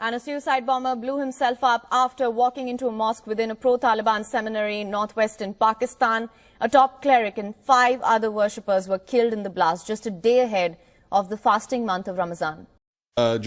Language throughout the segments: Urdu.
And a suicide bomber blew himself up after walking into a mosque within a pro-Taliban seminary in northwestern Pakistan. A top cleric and 5 other worshippers were killed in the blast just a day ahead of the fasting month of Ramadan.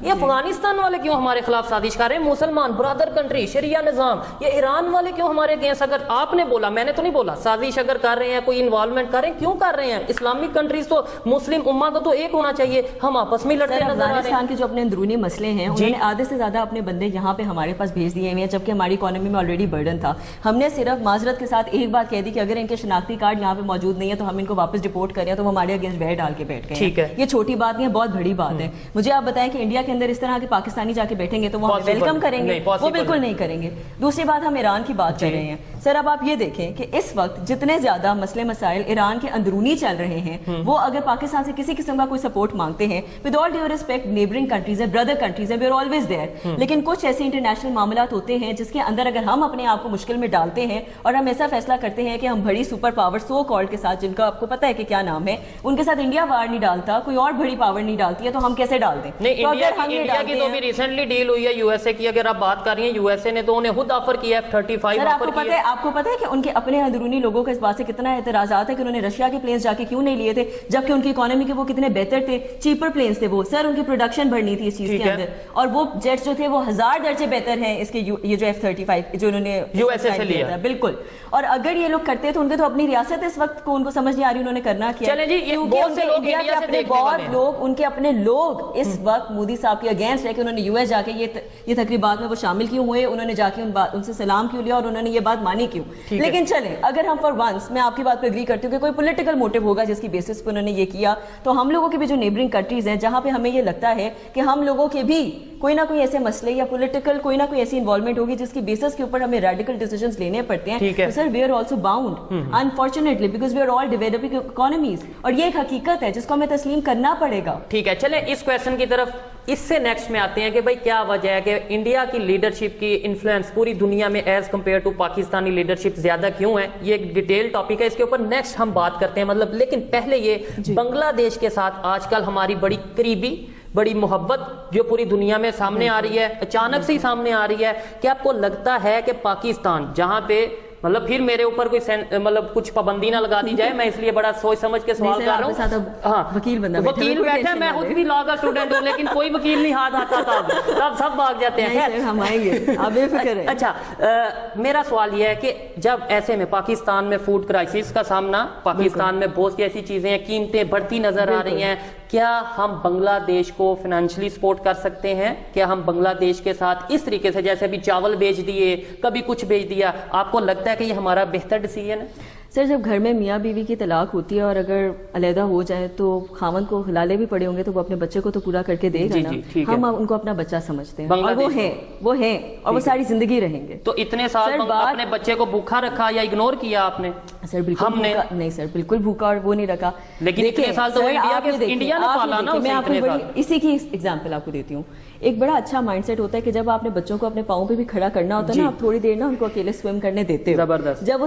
یہ افغانستان والے کیوں ہمارے خلاف سازش کر رہے ہیں؟ مسلمان برادر کنٹری، شریعہ نظام، یہ ایران والے کیوں ہمارے اگینسٹ؟ اگر آپ نے بولا، میں نے تو نہیں بولا، سازش اگر کر رہے ہیں، کوئی انوالومنٹ کر رہے ہیں، کیوں کر رہے ہیں؟ اسلامک کنٹریز تو مسلم امہ کو تو ایک ہونا چاہیے، ہم آپس میں لڑتے نظر آ رہے ہیں۔ افغانستان کے جو اپنے اندرونی مسئلے ہیں انہوں نے آدھے سے زیادہ اپنے بندے یہاں پہ ہمارے پاس بھیج دیے ہوئے ہیں، جبکہ ہماری اکانومی میں آلریڈی برڈن تھا۔ ہم نے صرف معذرت کے ساتھ ایک بات کہہ دی کہ اگر ان کے شناختی کارڈ یہاں پہ موجود نہیں ہے تو ہم ان کو واپس ڈپورٹ کریں، تو وہ ہمارے اگینسٹ ویٹ ڈال کے بیٹھ گئے۔ ٹھیک ہے، یہ چھوٹی بات نہیں ہے، بہت بڑی بات ہے۔ مجھے آپ بتائیں کہ انڈیا کے اندر اس طرح کے پاکستانی جا کے بیٹھیں گے تو وہ ہمیں ویلکم کریں گے؟ وہ بالکل نہیں کریں گے۔ دوسری بات، ہم ایران کی بات کر رہے ہیں سر، اب آپ یہ دیکھیں کہ اس وقت جتنے زیادہ مسئلے مسائل ایران کے اندرونی چل رہے ہیں، وہ اگر پاکستان سے کسی قسم کا کوئی سپورٹ مانگتے ہیں، with all due respect, neighbouring countries ہیں، بردر کنٹریز ہیں، وی آر آلویز دیئر، لیکن کچھ ایسے انٹرنیشنل معاملات ہوتے ہیں جس کے اندر اگر ہم اپنے آپ کو مشکل میں ڈالتے ہیں اور ہم ایسا فیصلہ کرتے ہیں کہ ہم بڑی سپر پاور سو کالڈ کے ساتھ، جن کا آپ کو پتہ ہے کہ کیا نام ہے، ان کے ساتھ انڈیا وار نہیں ڈالتا، کوئی اور بڑی پاور نہیں ڈالتی ہے، تو ہم کیسے ڈال دیں؟ نہیں، انڈیا کی تو بھی ریسنٹلی ڈیل ہوئی ہے یو ایس اے کی، اگر آپ بات کر رہی ہیں یو ایس اے نے تو انہیں خود آفر کیا F-35 آفر کیا۔ آپ کو پتہ ہے کہ ان کے اپنے اندرونی لوگوں کا اس بات سے کتنا اعتراضات ہے کہ انہوں نے رشیا کے پلینز جا کے کیوں نہیں لیے تھے، جبکہ ان کی اکانومی کے وہ کتنے بہتر تھے، چیپر پلینز تھے وہ سر، ان کی پروڈکشن بڑھنی تھی اس چیز کے اندر، اور وہ جیٹس جو تھے وہ 1000 درجے بہتر ہیں اس کے، یہ جو F-35 جو انہوں نے یو ایس اے سے لیا، بالکل۔ اور اگر یہ لوگ کرتے تو ان کے تو اپنی ریاست اس وقت کو ان کو سمجھ نہیں آ رہی انہوں نے کرنا کیا۔ چلیں جی، بہت سے لوگ انڈیا سے دیکھنے والے ہیں، لوگ ان کے اپنے لوگ اس وقت مودی صاحب کے اگینسٹ ہے کہ انہوں نے یو ایس جا کے یہ تقریبات میں وہ شامل کیوں ہوئے، انہوں نے جا کے ان سے سلام کیوں لیا اور انہوں نے یہ بات مانی کیوں؟ لیکن چلیں، اگر ہم فار ونس، میں آپ کی بات پہ اگری کرتی ہوں کہ کوئی پولیٹیکل موٹیو ہوگا جس کی بیسس پہ انہوں نے یہ کیا، تو ہم لوگوں کے بھی جو نیبرنگ کنٹریز ہیں جہاں پہ ہمیں یہ لگتا ہے کہ ہم لوگوں کے بھی کوئی نہ کوئی ایسے مسئلے یا پولیٹیکل کوئی نہ کوئی ایسی انوالومنٹ ہوگی جس کی بیسس کے اوپر ہمیں ریڈیکل ڈیسیژنز لینے پڑتے ہیں، تو sir we are also bound unfortunately because we are all developing economies, اور یہ ایک حقیقت ہے جس کو ہمیں تسلیم کرنا پڑے گا۔ ٹھیک ہے، چلیں اس کویشچن کی طرف، اس سے نیکسٹ میں آتے ہیں کہ بھائی کیا وجہ ہے کہ انڈیا کی لیڈرشپ کی انفلوئنس پوری دنیا میں as compare to Pakistani leadership زیادہ کیوں ہے؟ یہ ایک ڈیٹیل ٹاپک ہے، اس کے اوپر نیکسٹ ہم بات کرتے ہیں، مطلب لیکن پہلے یہ بنگلہ دیش کے ساتھ آج کل ہماری بڑی قریبی، بڑی محبت جو پوری دنیا میں سامنے آ رہی ہے، اچانک سے ہی سامنے آ رہی ہے، کیا آپ کو لگتا ہے کہ پاکستان جہاں پہ مطلب پھر میرے اوپر کوئی مطلب کچھ پابندی نہ لگا دی جائے، میں اس لیے بڑا سوچ سمجھ کے سوال کر رہا ہوں۔ ہاں، وکیل بیٹھا ہے، میں خود بھی لاء کا اسٹوڈنٹ ہوں، لیکن کوئی وکیل نہیں ہاتھ آتا تھا، تب سب بھاگ جاتے ہیں۔ ہم آئیں گے، آپ بے فکر ہیں۔ اچھا، میرا سوال یہ ہے کہ جب ایسے میں پاکستان میں فوڈ کرائسس کا سامنا، پاکستان میں بہت سی ایسی چیزیں ہیں، قیمتیں بڑھتی نظر آ رہی ہیں، کیا ہم بنگلہ دیش کو فائنینشلی سپورٹ کر سکتے ہیں؟ کیا ہم بنگلہ دیش کے ساتھ اس طریقے سے، جیسے ابھی چاول بیچ دیے، کبھی کچھ بیچ دیا، آپ کو لگتا ہے کہ یہ ہمارا بہتر ڈیسیژن ہے؟ سر، جب گھر میں میاں بیوی کی طلاق ہوتی ہے اور اگر علیحدہ ہو جائے تو خاوند کو حلالے بھی پڑے ہوں گے تو وہ اپنے بچے کو تو پورا کر کے دے گا نا۔ ہم ان کو اپنا بچہ سمجھتے ہیں اور وہ ہیں اور وہ ساری زندگی رہیں گے۔ تو اتنے سال اپنے بچے کو بھوکا رکھا یا اگنور کیا آپ نے؟ سر بالکل نہیں سر، بالکل بھوکا اور وہ نہیں رکھا، لیکن اتنے سال تو انڈیا نے پالا نا۔ میں آپ کو اسی کی ایگزامپل آپ کو دیتی ہوں۔ ایک بڑا اچھا مائنڈ سیٹ ہوتا ہے کہ جب آپ نے بچوں کو اپنے پاؤں پہ بھی کھڑا کرنا ہوتا ہے نا، آپ تھوڑی دیر نا ان کو اکیلے سوئم کرنے دیتے ہو، جب وہ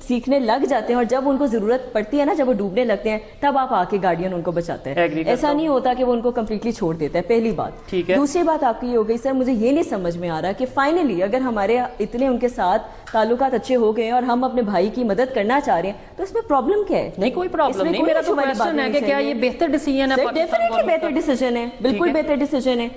سیکھنے لگ جاتے ہیں اور جب ان کو ضرورت پڑتی ہے نا، جب وہ ڈوبنے لگتے ہیں، تب آپ آ کے گارڈین ان کو بچاتے ہیں۔ ایسا نہیں ہوتا کہ وہ ان کو کمپلیٹلی چھوڑ دیتا ہے، پہلی بات۔ دوسری بات آپ کی یہ ہو گئی سر، مجھے یہ نہیں سمجھ میں آ رہا کہ فائنلی اگر ہمارے اتنے ان کے ساتھ تعلقات اچھے ہو گئے ہیں اور ہم اپنے بھائی کی مدد کرنا چاہ رہے ہیں تو اس میں پرابلم کیا ہے؟ نہیں، کوئی پرابلم نہیں، میرا تو کویسچن ہے کہ کیا یہ بہتر ڈیسیژن ہے؟ ڈیفینیٹلی بہتر ڈیسیژن ہے، بالکل بہتر ڈیسیژن ہے۔